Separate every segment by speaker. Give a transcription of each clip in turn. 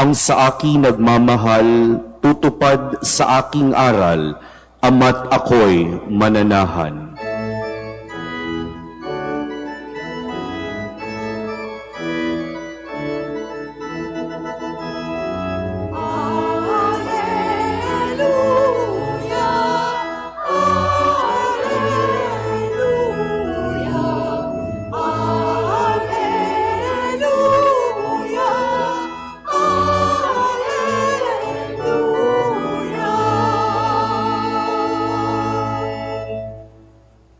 Speaker 1: ang sa akin nagmamahal, tutupad sa aking aral, ama't ako'y mananahan.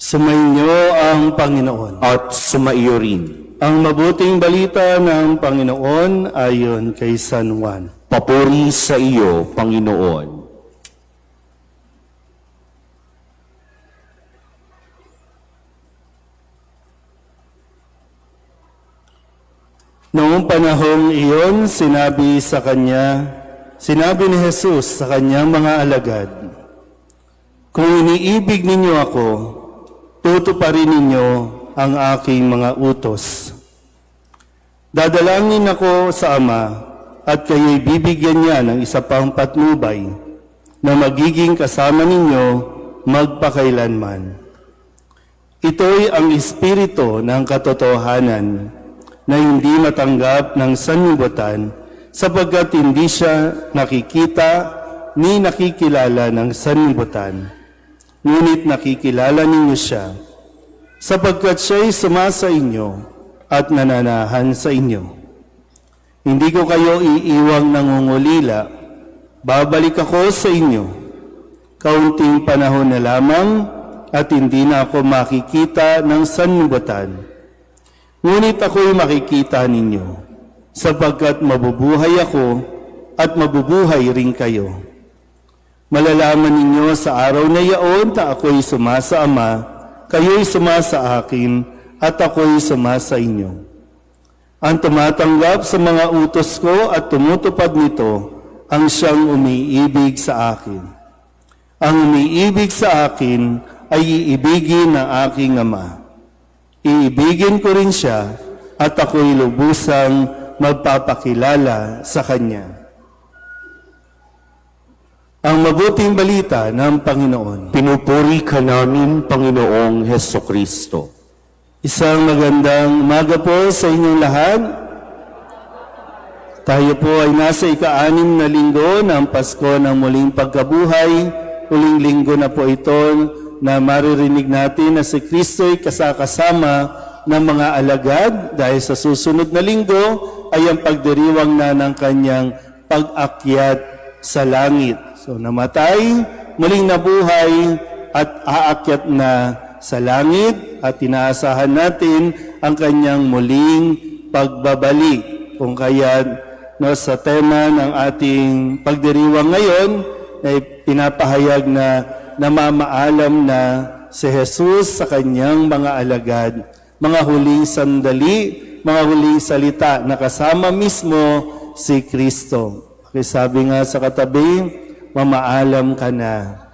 Speaker 2: Sumainyo ang Panginoon.
Speaker 1: At sumaiyo rin.
Speaker 2: Ang mabuting balita ng Panginoon ayon kay San Juan.
Speaker 1: Papuri sa iyo, Panginoon.
Speaker 2: Noong panahong iyon, sinabi ni Jesus sa kanyang mga alagad, "Kung iniibig ninyo ako, tutuparin ninyo ang aking mga utos. Dadalangin ako sa Ama at kayo'y bibigyan niya ng isa pang patnubay na magiging kasama ninyo magpakailanman. Ito'y ang espiritu ng katotohanan na hindi matanggap ng sanlibutan sapagkat hindi siya nakikita ni nakikilala ng sanlibutan. Ngunit nakikilala ninyo siya, sapagkat siya'y sumasa inyo at nananahan sa inyo. Hindi ko kayo iiwang nangungulila, babalik ako sa inyo. Kaunting panahon na lamang at hindi na ako makikita ng sanlibutan. Ngunit ako'y makikita ninyo, sapagkat mabubuhay ako at mabubuhay rin kayo. Malalaman ninyo sa araw na iyon na ako'y sumasa Ama, kayo'y sumasa akin, at ako'y sumasa inyo. Ang tumatanggap sa mga utos ko at tumutupad nito, ang siyang umiibig sa akin. Ang umiibig sa akin ay iibigin ng aking Ama. Iibigin ko rin siya, at ako'y lubusang magpapakilala sa kanya." Ang mabuting balita ng Panginoon.
Speaker 1: Pinupuri ka namin, Panginoong Hesukristo.
Speaker 2: Isang magandang umaga po sa inyong lahat. Tayo po ay nasa ika-6 na linggo ng Pasko ng muling pagkabuhay. Huling linggo na po ito na maririnig natin na si Kristo'y kasakasama ng mga alagad dahil sa susunod na linggo ay ang pagdiriwang na ng kanyang pag-akyat sa langit. So namatay, muling nabuhay at aakyat na sa langit at inaasahan natin ang kanyang muling pagbabalik. Kung kaya sa tema ng ating pagdiriwang ngayon ay pinapahayag na namamaalam na si Jesus sa kanyang mga alagad, mga huling sandali, mga huling salita na kasama mismo si Kristo. Sabi nga sa katabi, mamaalam ka na.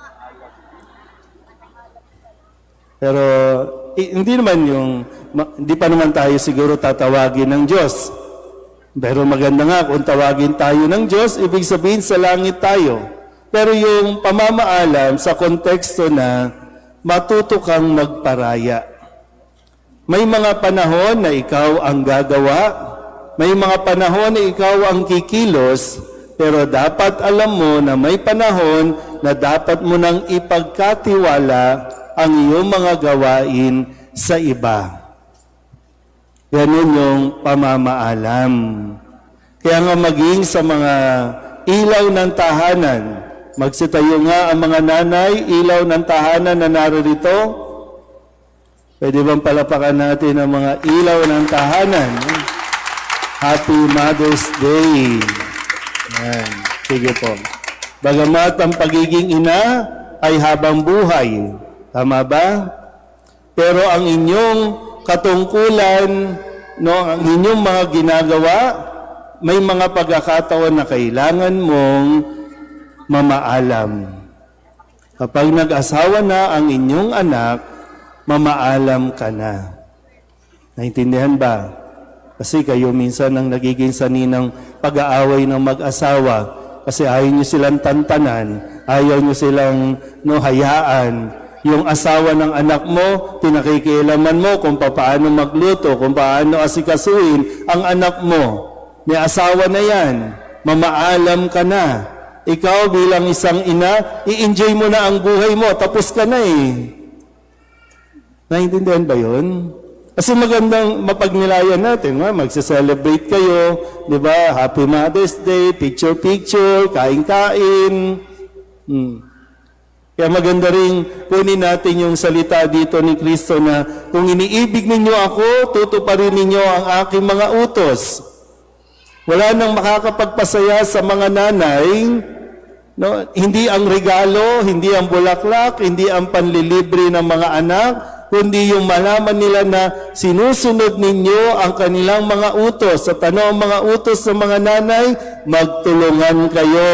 Speaker 2: Pero hindi pa naman tayo siguro tatawagin ng Diyos. Pero maganda nga kung tawagin tayo ng Diyos, ibig sabihin sa langit tayo. Pero yung pamamaalam sa konteksto na matuto kang magparaya. May mga panahon na ikaw ang gagawa, may mga panahon na ikaw ang kikilos, pero dapat alam mo na may panahon na dapat mo nang ipagkatiwala ang iyong mga gawain sa iba. Ganun yung pamamaalam. Kaya nga maging sa mga ilaw ng tahanan, magsitayo nga ang mga nanay, ilaw ng tahanan na naririto. Pwede bang palapakan natin ang mga ilaw ng tahanan? Happy Mother's Day! Yan. Sige po. Bagamat ang pagiging ina ay habang buhay. Tama ba? Pero ang inyong katungkulan, ang inyong mga ginagawa, may mga pagkakataon na kailangan mong mamaalam. Kapag nag-asawa na ang inyong anak, mamaalam ka na. Naintindihan ba? Kasi kayo minsan ang nagiging saninang pag-aaway ng mag-asawa. Kasi ayaw nyo silang tantanan, ayaw nyo silang hayaan. Yung asawa ng anak mo, pinakikialaman mo kung paano magluto, kung paano asikasuhin ang anak mo. May asawa na yan, mamaalam ka na. Ikaw bilang isang ina, i-enjoy mo na ang buhay mo, tapos ka na eh. Naintindihan ba yun? Kasi magandang mapagnilayan natin, magse-celebrate kayo, di ba? Happy Mother's Day, picture-picture, kain-kain. Kaya maganda rin kunin natin yung salita dito ni Kristo na kung iniibig ninyo ako, tutuparin ninyo ang aking mga utos. Wala nang makakapagpasaya sa mga nanay, no? Hindi ang regalo, hindi ang bulaklak, hindi ang panlilibre ng mga anak, kundi yung malaman nila na sinusunod ninyo ang kanilang mga utos. At ano ang mga utos ng mga nanay? Magtulungan kayo.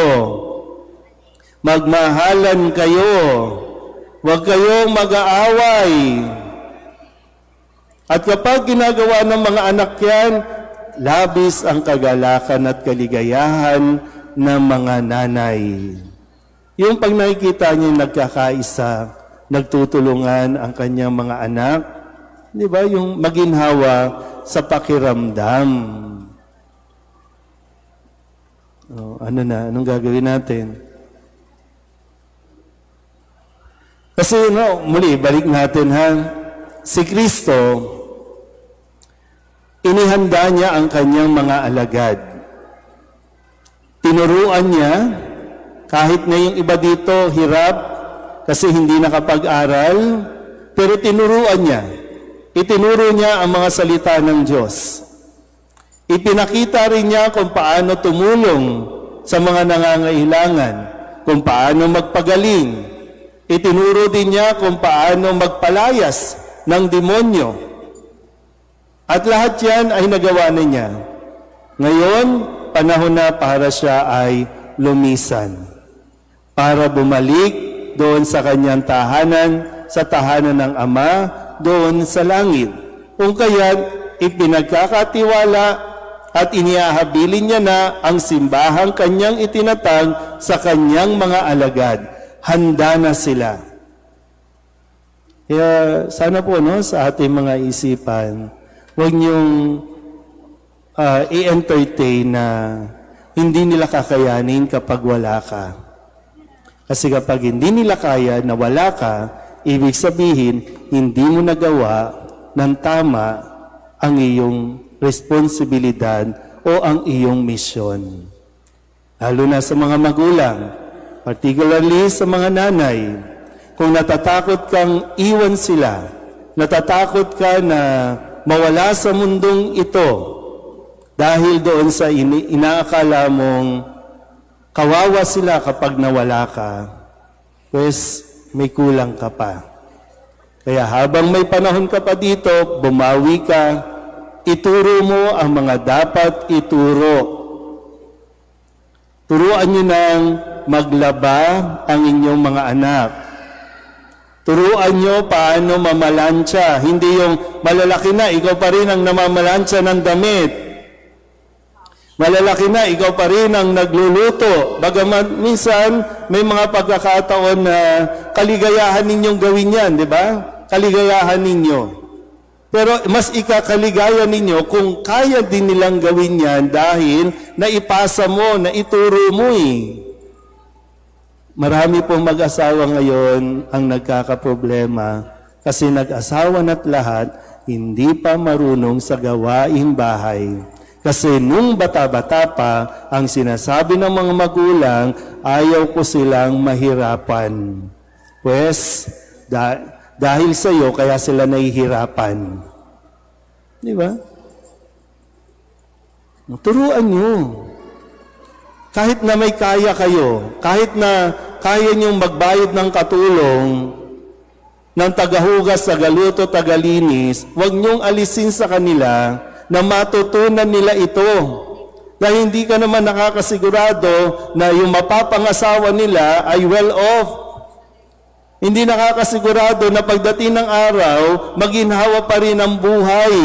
Speaker 2: Magmahalan kayo. Huwag kayong mag-aaway. At kapag ginagawa ng mga anak yan, labis ang kagalakan at kaligayahan ng mga nanay. Yung pag nakikita niyo nagkakaisa, nagtutulungan ang kanyang mga anak, di ba? Yung maginhawa sa pakiramdam. Anong gagawin natin? Kasi muli, balik natin ha. Si Kristo, inihanda niya ang kanyang mga alagad. Tinuruan niya, kahit na yung iba dito hirap, kasi hindi nakapag-aral, pero tinuruan niya. Itinuro niya ang mga salita ng Diyos. Ipinakita rin niya kung paano tumulong sa mga nangangailangan, kung paano magpagaling. Itinuro din niya kung paano magpalayas ng demonyo. At lahat yan ay nagawa na niya. Ngayon, panahon na para siya ay lumisan. Para bumalik doon sa kanyang tahanan, sa tahanan ng Ama, doon sa langit. Kung kaya't ipinagkakatiwala at iniahabilin niya na ang simbahang kanyang itinatag sa kanyang mga alagad. Handa na sila. Kaya sana po sa ating mga isipan, huwag niyong i-entertain na hindi nila kakayanin kapag wala ka. Kasi kapag hindi nila kaya na wala ka, ibig sabihin, hindi mo nagawa ng tama ang iyong responsibilidad o ang iyong misyon. Lalo na sa mga magulang, particularly sa mga nanay, kung natatakot kang iwan sila, natatakot ka na mawala sa mundong ito dahil doon sa inaakala mong kawawa sila kapag nawala ka, pues may kulang ka pa. Kaya habang may panahon ka pa dito, bumawi ka, ituro mo ang mga dapat ituro. Turuan nyo ng maglaba ang inyong mga anak. Turuan nyo paano mamalansya. Hindi yung malalaki na, ikaw pa rin ang namamalansya ng damit. Malalaki na, ikaw pa rin ang nagluluto. Bagaman minsan, may mga pagkakataon na kaligayahan ninyong gawin yan, di ba? Kaligayahan ninyo. Pero mas ikakaligaya ninyo kung kaya din nilang gawin yan dahil naipasa mo, naituro mo eh. Marami pong mag-asawa ngayon ang nagkakaproblema kasi nag-asawa na't lahat hindi pa marunong sa gawaing bahay. Kasi nung bata-bata pa, ang sinasabi ng mga magulang, ayaw ko silang mahirapan. Pues, dahil sa iyo, kaya sila nahihirapan. Di ba? Turuan nyo. Kahit na may kaya kayo, kahit na kaya niyong magbayad ng katulong, ng tagahugas, tagaluto, tagalinis, huwag niyong alisin sa kanila na matutunan nila ito. Dahil hindi ka naman nakakasigurado na yung mapapangasawa nila ay well off. Hindi nakakasigurado na pagdating ng araw, maginhawa pa rin ang buhay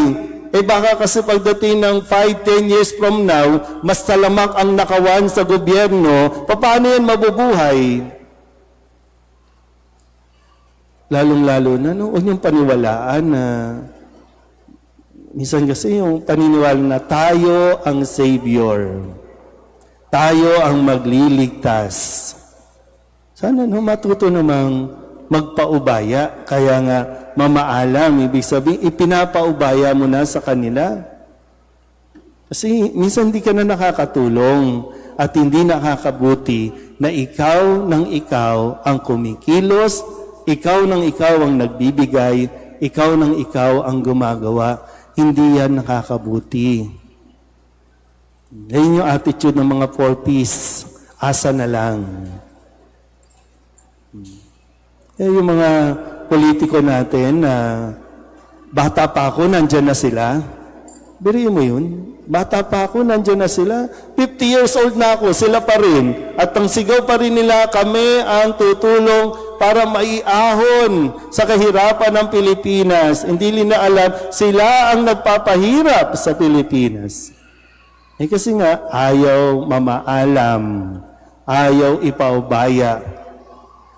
Speaker 2: Eh baka kasi pagdating ng 5-10 years from now, mas talamak ang nakawan sa gobyerno, paano yan mabubuhay? Lalong-lalo na, no, huwag niyong paniwalaan na minsan kasi yung paniniwala na tayo ang Savior. Tayo ang magliligtas. Sana no, matuto namang magpaubaya. Kaya nga, mamaalam, ibig sabihin, ipinapaubaya mo na sa kanila. Kasi minsan hindi ka na nakakatulong at hindi nakakabuti na ikaw ng ikaw ang kumikilos, ikaw ng ikaw ang nagbibigay, ikaw ng ikaw ang gumagawa. Hindi yan nakakabuti. Ngayon yung attitude ng mga 4Ps, asa na lang. Yung mga politiko natin na bata pa ako, nandyan na sila. Biriin mo yun. Bata pa ako, nandyan na sila. 50 years old na ako, sila pa rin. At ang sigaw pa rin nila, kami ang tutulong para maiahon sa kahirapan ng Pilipinas. Hindi nila alam, sila ang nagpapahirap sa Pilipinas. Eh kasi nga, ayaw mamaalam, ayaw ipaubaya.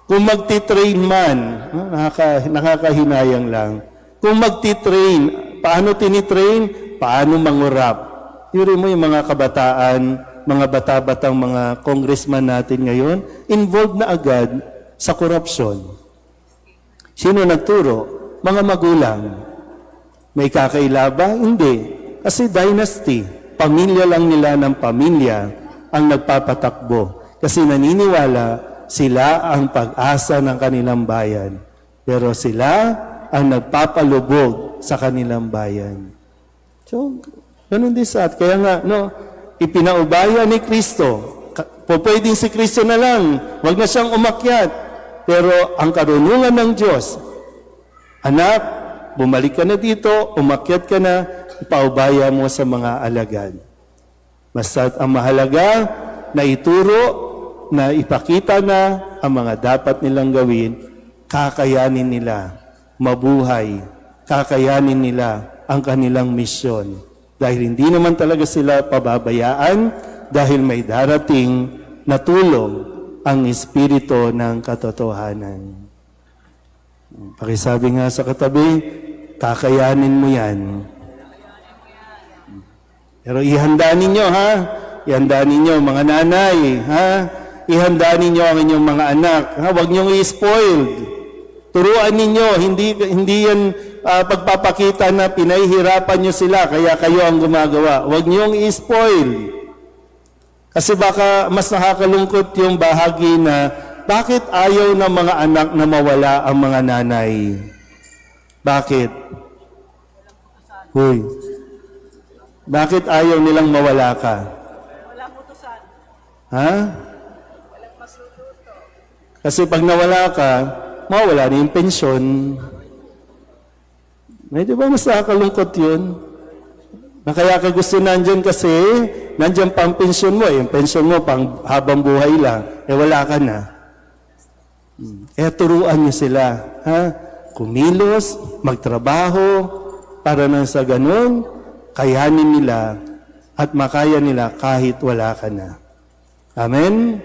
Speaker 2: Kung magtitrain man, nakakahinayang lang. Kung magtitrain, paano tinitrain? Paano mangurap? Yuri mo yung mga kabataan, mga bata-batang mga congressman natin ngayon, involved na agad sa korupsyon. Sino nagturo? Mga magulang. May kakaila ba? Hindi. Kasi dynasty, pamilya lang nila ng pamilya ang nagpapatakbo. Kasi naniniwala sila ang pag-asa ng kanilang bayan. Pero sila ang nagpapalubog sa kanilang bayan. So, ganun din sa at kaya nga, no, ipinaubaya ni Kristo. Pwedeng si Kristo na lang, wag na siyang umakyat. Pero ang karunungan ng Diyos, anak, bumalik ka na dito, umakyat ka na, ipaubaya mo sa mga alagad. Basta ang mahalaga na ituro, na ipakita na ang mga dapat nilang gawin, kakayanin nila mabuhay, kakayanin nila ang kanilang misyon. Dahil hindi naman talaga sila pababayaan dahil may darating na tulong ang Espiritu ng katotohanan. Pakisabi nga sa katabi, kakayanin mo yan. Pero ihanda ninyo, ha? Ihanda ninyo, mga nanay, ha? Ihanda ninyo ang inyong mga anak. Ha? Huwag niyong i-spoiled. Turuan ninyo, hindi yan pagpapakita na pinahihirapan nyo sila, kaya kayo ang gumagawa. Huwag niyong i-spoil. Kasi baka mas nakakalungkot yung bahagi na bakit ayaw ng mga anak na mawala ang mga nanay? Bakit? Huy. Bakit ayaw nilang mawala ka?
Speaker 3: Walang utusan.
Speaker 2: Ha?
Speaker 3: Walang magluluto.
Speaker 2: Kasi pag nawala ka, mawala na yung pensyon. May di ba mas nakakalungkot yun? Na kaya ka gusto nandyan kasi, nandyan pa ang pensyon mo. Yung pensyon mo pang habang buhay lang. Eh wala ka na. Kaya turuan niyo sila. Ha? Kumilos, magtrabaho, para nang sa ganun, kayanin nila at makaya nila kahit wala ka na. Amen?